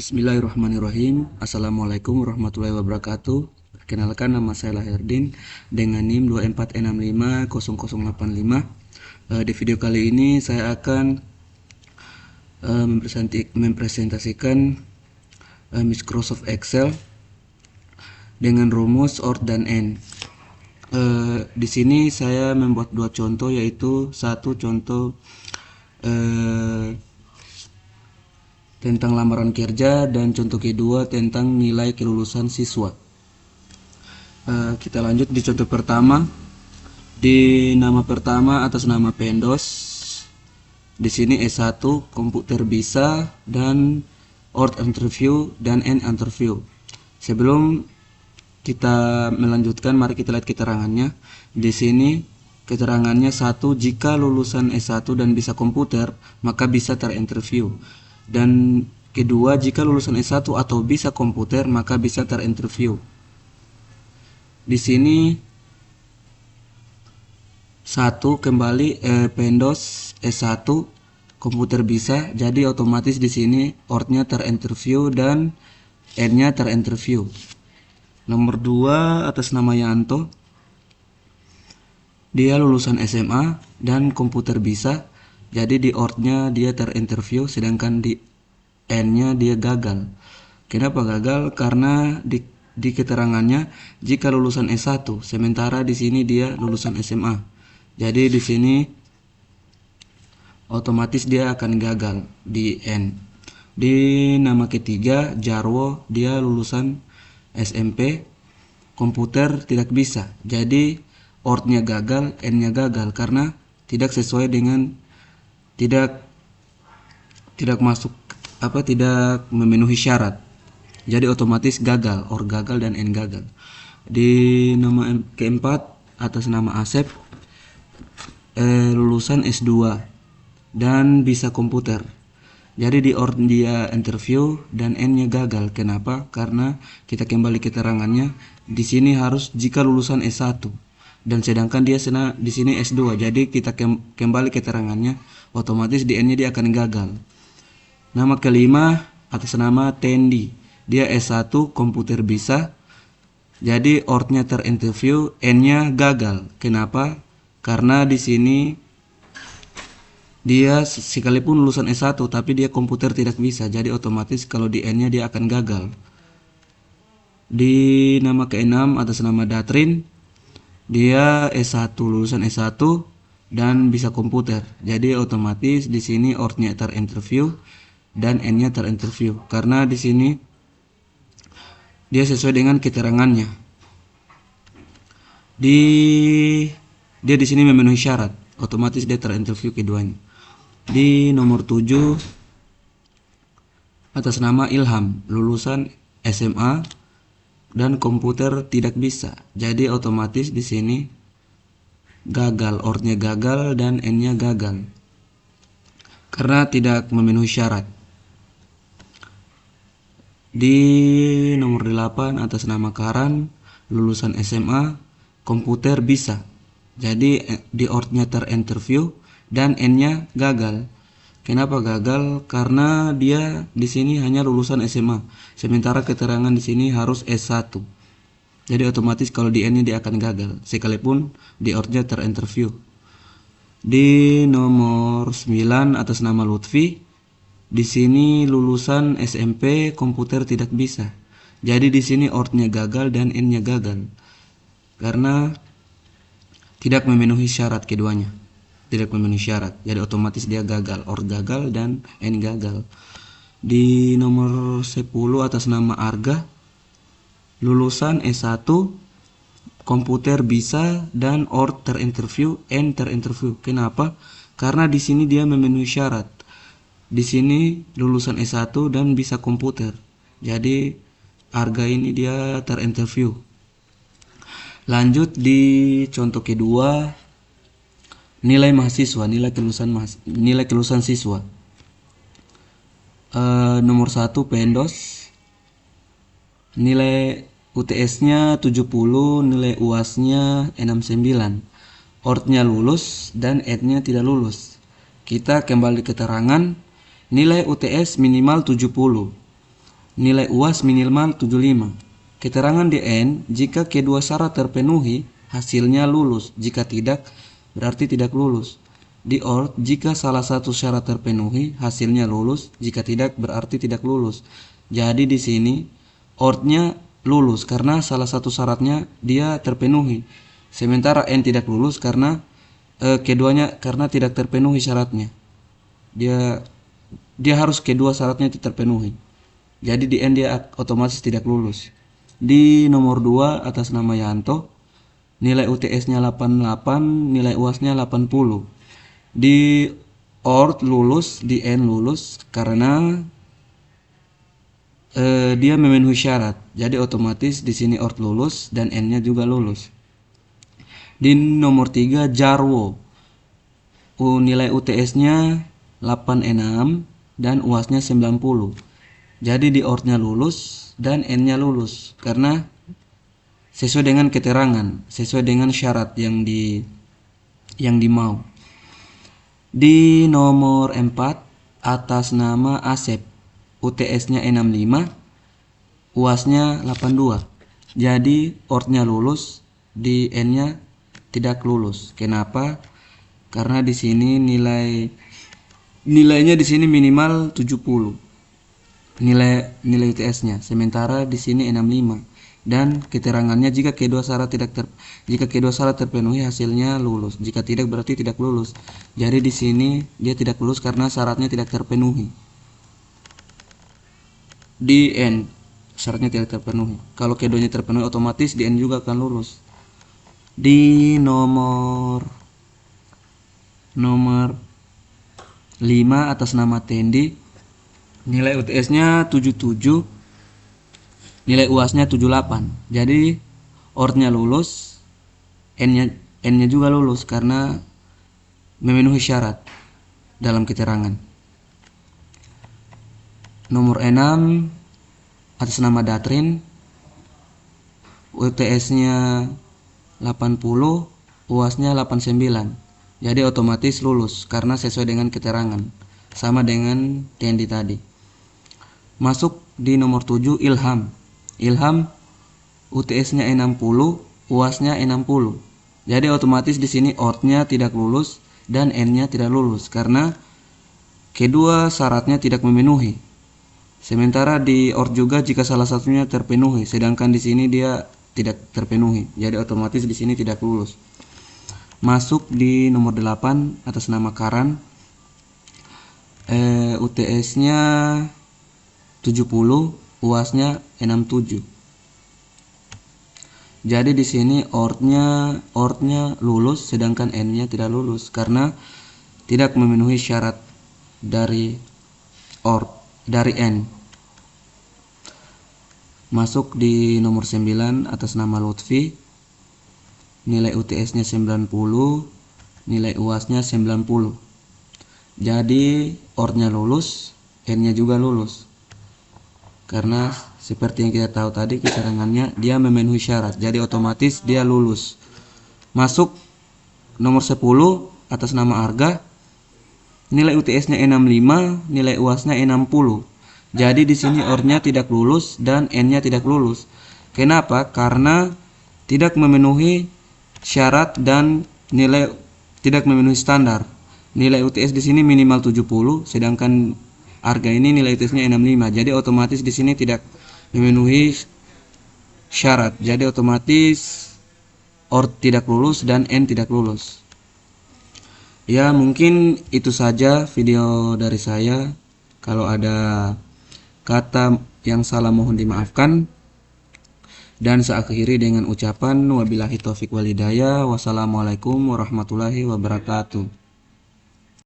Bismillahirrahmanirrahim. Assalamualaikum warahmatullahi wabarakatuh. Perkenalkan, nama saya Lahirdin dengan NIM 246500085. Di video kali ini saya akan mempresentasikan Microsoft Excel dengan rumus OR dan AND. Di sini saya membuat dua contoh, yaitu satu contoh tentang lamaran kerja dan contoh kedua tentang nilai kelulusan siswa. Kita lanjut di contoh pertama. Di nama pertama atas nama Pendos, di sini S1 komputer bisa dan OR interview dan AND interview. Sebelum kita melanjutkan, mari kita lihat keterangannya. Di sini keterangannya satu, jika lulusan S1 dan bisa komputer maka bisa terinterview. Dan kedua, jika lulusan S1 atau bisa komputer maka bisa terinterview. Di sini satu kembali Pendos S1 komputer bisa, jadi otomatis di sini OR-nya terinterview dan N-nya terinterview. Nomor 2 atas nama Yanto, dia lulusan SMA dan komputer bisa, jadi di OR-nya dia terinterview, sedangkan di N-nya dia gagal. Kenapa gagal? Karena di keterangannya jika lulusan S1, sementara di sini dia lulusan SMA. Jadi di sini otomatis dia akan gagal di N. Di nama ketiga Jarwo, dia lulusan SMP, komputer tidak bisa. Jadi OR-nya gagal, N-nya gagal karena tidak sesuai dengan tidak memenuhi syarat. Jadi otomatis gagal, OR gagal dan N gagal. Di nama keempat atas nama Asep, lulusan S2 dan bisa komputer. Jadi di OR dia interview dan N-nya gagal. Kenapa? Karena kita kembali keterangannya, di sini harus jika lulusan S1 dan sedangkan dia di sini S2. Jadi kita kembali keterangannya, otomatis di N-nya dia akan gagal. Nama kelima atas nama Tendi, dia S1 komputer bisa, jadi OR-nya terinterview, N-nya gagal. Kenapa? Karena di sini dia sekalipun lulusan S1 tapi dia komputer tidak bisa, jadi otomatis kalau di N-nya dia akan gagal. Di nama keenam atas nama Datrin, dia S1 lulusan S1 dan bisa komputer, jadi otomatis di sini OR-nya terinterview dan N-nya terinterview karena di sini dia sesuai dengan keterangannya. Dia di sini memenuhi syarat, otomatis dia terinterview keduanya. Di nomor 7 atas nama Ilham, lulusan SMA dan komputer tidak bisa. Jadi otomatis di sini gagal, OR-nya gagal dan N-nya gagal karena tidak memenuhi syarat. Di nomor 8 atas nama Karan, lulusan SMA, komputer bisa. Jadi di OR-nya terinterview dan N-nya gagal. Kenapa gagal? Karena dia di sini hanya lulusan SMA, sementara keterangan di sini harus S1. Jadi otomatis kalau di N-nya dia akan gagal, sekalipun di OR-nya terinterview. Di nomor 9 atas nama Lutfi, di sini lulusan SMP komputer tidak bisa. Jadi di sini OR-nya gagal dan N-nya gagal karena tidak memenuhi syarat keduanya. Tidak memenuhi syarat. Jadi otomatis dia gagal, OR gagal dan N gagal. Di nomor 10 atas nama Arga, lulusan S1 komputer bisa dan OR terinterview, N terinterview. Kenapa? Karena di sini dia memenuhi syarat. Di sini lulusan S1 dan bisa komputer. Jadi Arga ini dia terinterview. Lanjut di contoh kedua, nilai mahasiswa, nilai kelulusan siswa. Nomor 1 Pendos, nilai UTS-nya 70, nilai UAS-nya 69. OR-nya lulus dan N-nya tidak lulus. Kita kembali keterangan, nilai UTS minimal 70 nilai UAS minimal 75. Keterangan di N, jika kedua syarat terpenuhi, hasilnya lulus. Jika tidak, berarti tidak lulus. Di ORT, jika salah satu syarat terpenuhi, hasilnya lulus. Jika tidak, berarti tidak lulus. Jadi di sini ORT-nya lulus karena salah satu syaratnya dia terpenuhi. Sementara N tidak lulus karena keduanya karena tidak terpenuhi syaratnya. Dia harus kedua syaratnya terpenuhi. Jadi di N dia otomatis tidak lulus. Di nomor 2 atas nama Yanto, nilai UTS-nya 88, nilai UAS-nya 80. Di ORT lulus, di N lulus karena dia memenuhi syarat. Jadi otomatis di sini ORT lulus dan N-nya juga lulus. Di nomor 3 Jarwo, nilai UTS-nya 86 dan UAS-nya 90. Jadi di ORT-nya lulus dan N-nya lulus karena sesuai dengan keterangan, sesuai dengan syarat yang dimau. Di nomor 4 atas nama Asep, UTS-nya 65, UAS-nya 82. Jadi ORT-nya lulus, di N-nya tidak lulus. Kenapa? Karena di sini nilainya di sini minimal 70. Nilai UTS-nya, sementara di sini 65 dan keterangannya jika kedua syarat terpenuhi hasilnya lulus, jika tidak berarti tidak lulus. Jadi di sini dia tidak lulus karena syaratnya tidak terpenuhi. Di N syaratnya tidak terpenuhi. Kalau keduanya terpenuhi otomatis di N juga akan lulus. Di nomor 5 atas nama Tendi, nilai UTS-nya 77, nilai UAS-nya 78. Jadi ORT-nya lulus, N-nya juga lulus karena memenuhi syarat dalam keterangan. Nomor 6 atas nama Datrin, UTS-nya 80, UAS-nya 89. Jadi otomatis lulus karena sesuai dengan keterangan, sama dengan Tendi tadi. Masuk di nomor 7 Ilham. Ilham UTS-nya 60, UAS-nya 60. Jadi otomatis di sini ORT-nya tidak lulus dan N-nya tidak lulus karena kedua syaratnya tidak memenuhi. Sementara di ORT juga jika salah satunya terpenuhi, sedangkan di sini dia tidak terpenuhi. Jadi otomatis di sini tidak lulus. Masuk di nomor 8 atas nama Karan. UTS-nya 70, UAS-nya 67. Jadi di sini ORT-nya lulus sedangkan N-nya tidak lulus karena tidak memenuhi syarat dari N. Masuk di nomor 9 atas nama Lutfi. Nilai UTS-nya 90, nilai UAS-nya 90. Jadi ORT-nya lulus, N-nya juga lulus. Karena seperti yang kita tahu tadi keterangannya dia memenuhi syarat, jadi otomatis dia lulus. Masuk nomor 10 atas nama Arga. Nilai UTS-nya 65, nilai UAS-nya 60. Jadi di sini ORT-nya tidak lulus dan N-nya tidak lulus. Kenapa? Karena tidak memenuhi syarat dan nilai tidak memenuhi standar. Nilai UTS di sini minimal 70, sedangkan Arga ini nilai UTS-nya 65. Jadi otomatis di sini tidak memenuhi syarat. Jadi otomatis ORT tidak lulus dan N tidak lulus. Ya, mungkin itu saja video dari saya. Kalau ada kata yang salah mohon dimaafkan. Dan saya akhiri dengan ucapan wabillahi taufik wal hidayah. Wassalamualaikum warahmatullahi wabarakatuh.